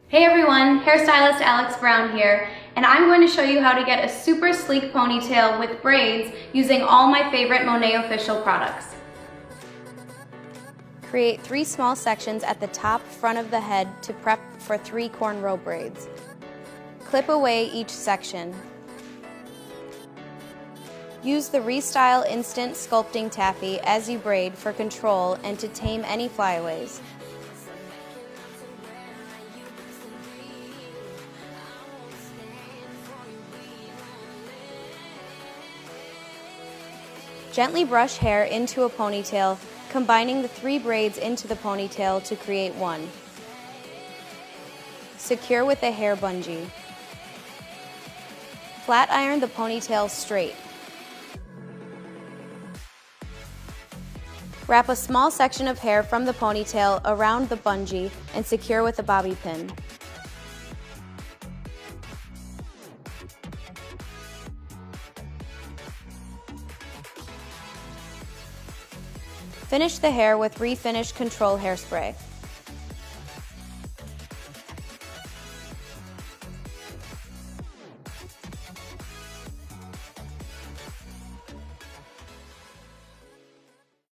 Hey everyone, hairstylist Alex Brown here, and I'm going to show you how to get a super sleek ponytail with braids using all my favorite Monat official products. Create 3 small sections at the top front of the head to prep for 3 cornrow braids. Clip away each section. Use the Restyle Instant Sculpting Taffy as you braid for control and to tame any flyaways. Gently brush hair into a ponytail, combining the 3 braids into the ponytail to create one. Secure with a hair bungee. Flat iron the ponytail straight. Wrap a small section of hair from the ponytail around the bungee and secure with a bobby pin. Finish the hair with Refinish Control Hairspray.